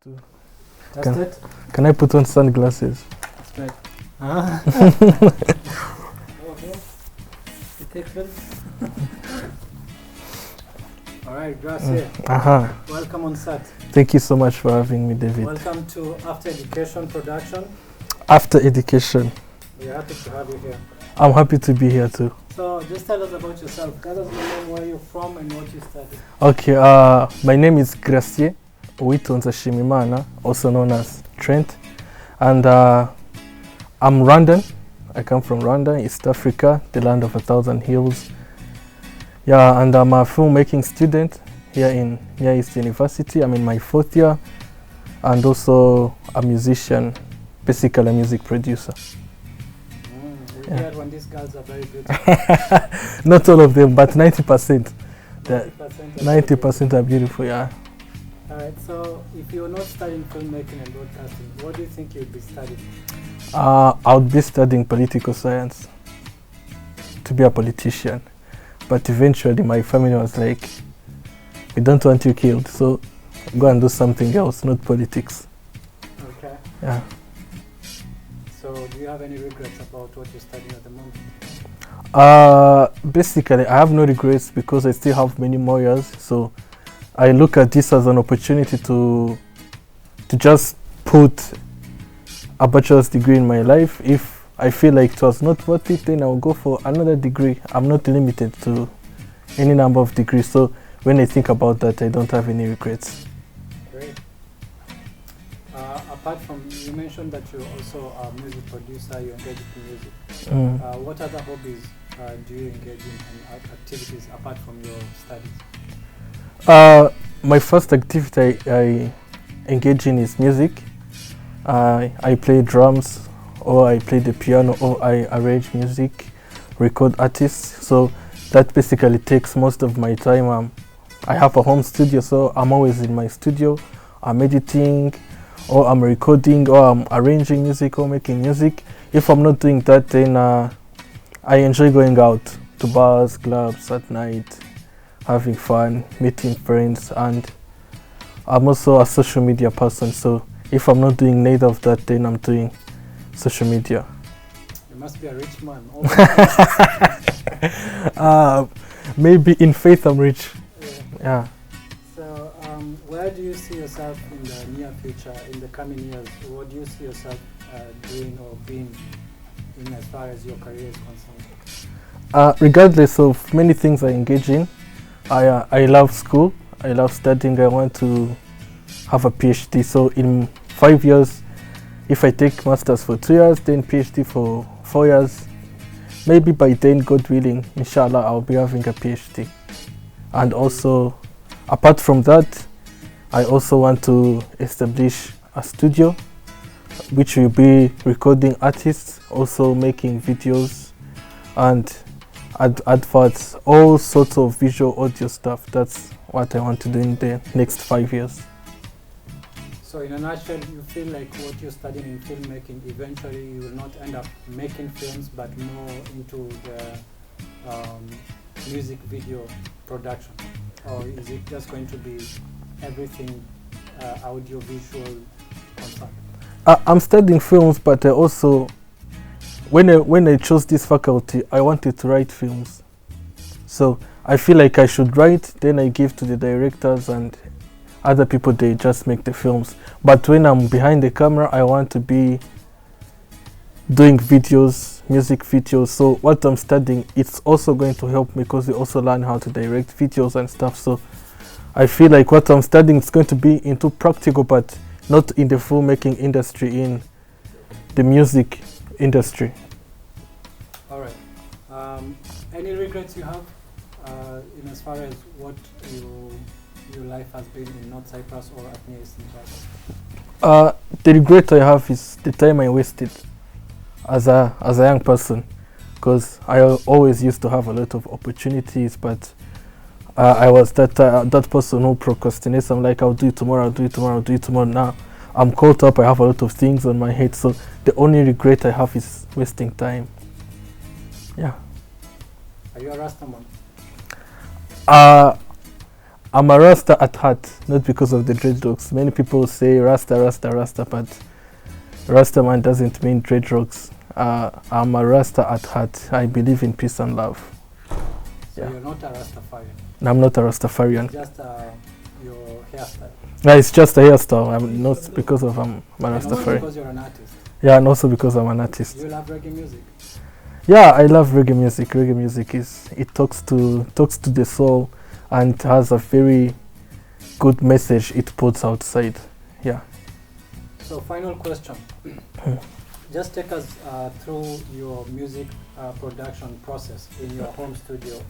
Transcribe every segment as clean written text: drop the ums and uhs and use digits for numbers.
to. That's it? Can I put on sunglasses? Right. Okay. You take film. Alright, Gratien. Welcome on set. Thank you so much for having me, David. Welcome to After Education Production. After Education. We're happy to have you here. I'm happy to be here too. So just tell us about yourself. Tell us where you're from and what you study. Okay, my name is Gratien, also known as Trent. And I'm Rwandan. I come from Rwanda, East Africa, the land of 1,000 hills. Yeah, and I'm a filmmaking student here in Near East University. I'm in my 4th year, and also a musician, basically a music producer. We hear when these girls are very beautiful. Not all of them, but 90%. 90% are beautiful, yeah. Alright, so if you're not studying filmmaking and broadcasting, what do you think you'd be studying? I would be studying political science to be a politician. But eventually my family was like, we don't want you killed, so go and do something else, not politics. Okay. Yeah. So do you have any regrets about what you're studying at the moment? Basically, I have no regrets because I still have many more years. So I look at this as an opportunity to just put a bachelor's degree in my life. If I feel like it was not worth it, then I'll go for another degree. I'm not limited to any number of degrees. So when I think about that, I don't have any regrets. Great. Apart from, you mentioned that you're also a music producer, you engage in music. What other hobbies do you engage in and activities apart from your studies? My first activity I engage in is music. I play drums, or I play the piano, or I arrange music, record artists. So that basically takes most of my time. I have a home studio, so I'm always in my studio. I'm editing, or I'm recording, or I'm arranging music, or making music. If I'm not doing that, then I enjoy going out to bars, clubs at night, having fun, meeting friends, and I'm also a social media person. So if I'm not doing neither of that, then I'm doing social media. You must be a rich man. Maybe in faith I'm rich. Yeah. So where do you see yourself in the near future, in the coming years? What do you see yourself doing or being in as far as your career is concerned? Regardless of many things I engage in, I love school. I love studying. I want to have a PhD. So in 5 years, if I take masters for 2 years, then PhD for 4 years, maybe by then, God willing, inshallah, I'll be having a PhD. And also, apart from that, I also want to establish a studio, which will be recording artists, also making videos and adverts, all sorts of visual audio stuff. That's what I want to do in the next 5 years. So in a nutshell, you feel like what you're studying in filmmaking, eventually you will not end up making films, but more into the music video production? Or is it just going to be everything audio visual concerned? I'm studying films, but I also, when I chose this faculty, I wanted to write films. So I feel like I should write, then I give to the directors, and other people, they just make the films. But when I'm behind the camera, I want to be doing videos, music videos. So what I'm studying, it's also going to help me because we also learn how to direct videos and stuff. So I feel like what I'm studying is going to be into practical, but not in the filmmaking industry, in the music industry. All right. Any regrets you have in as far as what your life has been in North Cyprus or at Near East Cyprus? The regret I have is the time I wasted as a young person, because I always used to have a lot of opportunities, but I was that person who procrastinates. I'm like, I'll do it tomorrow, I'll do it tomorrow, I'll do it tomorrow. Now I'm caught up, I have a lot of things on my head, so the only regret I have is wasting time. Yeah. Are you a Rastaman? I'm a Rasta at heart, not because of the dreadlocks. Many people say Rasta, Rasta, Rasta, but Rasta man doesn't mean dreadlocks. I'm a Rasta at heart. I believe in peace and love. So you're not a Rastafarian? No, I'm not a Rastafarian. It's just your hairstyle? No, it's just a hairstyle. I'm not because of I'm a Rastafarian. Because you're an artist? Yeah, and also because I'm an artist. You love reggae music? Yeah, I love reggae music. Reggae music talks to the soul and has a very good message it puts outside. Yeah. So final question. Just take us through your music production process in your home studio.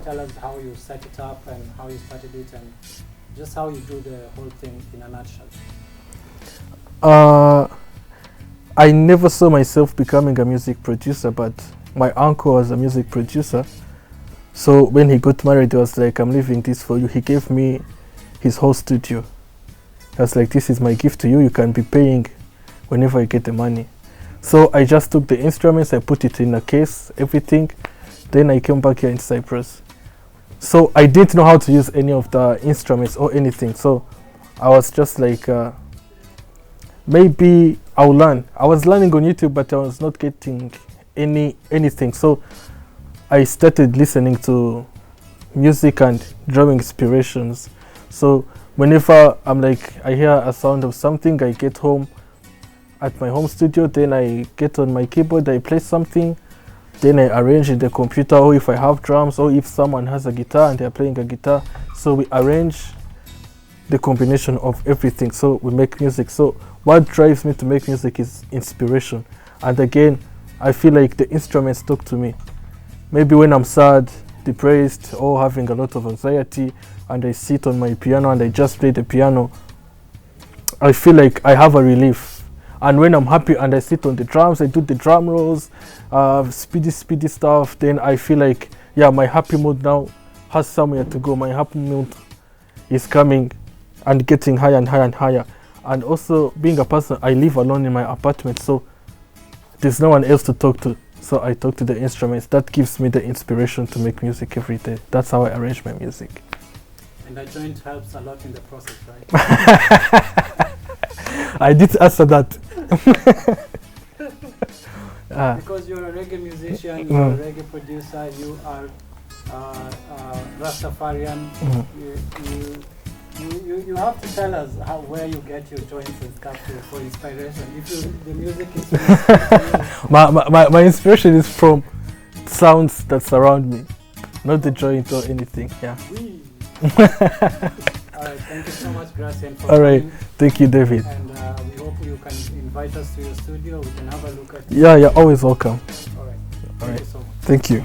Tell us how you set it up and how you started it and just how you do the whole thing in a nutshell. I never saw myself becoming a music producer, but my uncle was a music producer. So when he got married, he was like, I'm leaving this for you. He gave me his whole studio. I was like, this is my gift to you. You can be paying whenever I get the money. So I just took the instruments, I put it in a case, everything. Then I came back here in Cyprus. So I didn't know how to use any of the instruments or anything. So I was just like, maybe I'll learn. I was learning on YouTube, but I was not getting anything. So I started listening to music and drawing inspirations. So whenever I hear a sound of something, I get home at my home studio, then I get on my keyboard, I play something, then I arrange in the computer, or if I have drums, or if someone has a guitar and they're playing a guitar. So we arrange the combination of everything, so we make music. So what drives me to make music is inspiration. And again, I feel like the instruments talk to me. Maybe when I'm sad, depressed, or having a lot of anxiety, and I sit on my piano and I just play the piano, I feel like I have a relief. And when I'm happy and I sit on the drums, I do the drum rolls, speedy stuff, then I feel like, yeah, my happy mood now has somewhere to go. My happy mood is coming and getting higher and higher and higher. And also, being a person, I live alone in my apartment, so there's no one else to talk to. So I talk to the instruments. That gives me the inspiration to make music every day. That's how I arrange my music. And that joint helps a lot in the process, right? I did answer that. Because you're a reggae musician, you're a reggae producer, you are Rastafarian. You have to tell us where you get your joints and stuff for inspiration. If the music is my inspiration is from sounds that surround me, not the joint or anything. Yeah. Alright, thank you so much, Gratien, for Alright, coming. thank you, David. And we hope you can invite us to your studio. We can have a look at it. Yeah, you're always welcome. Alright, thank Alright, you so much. thank you.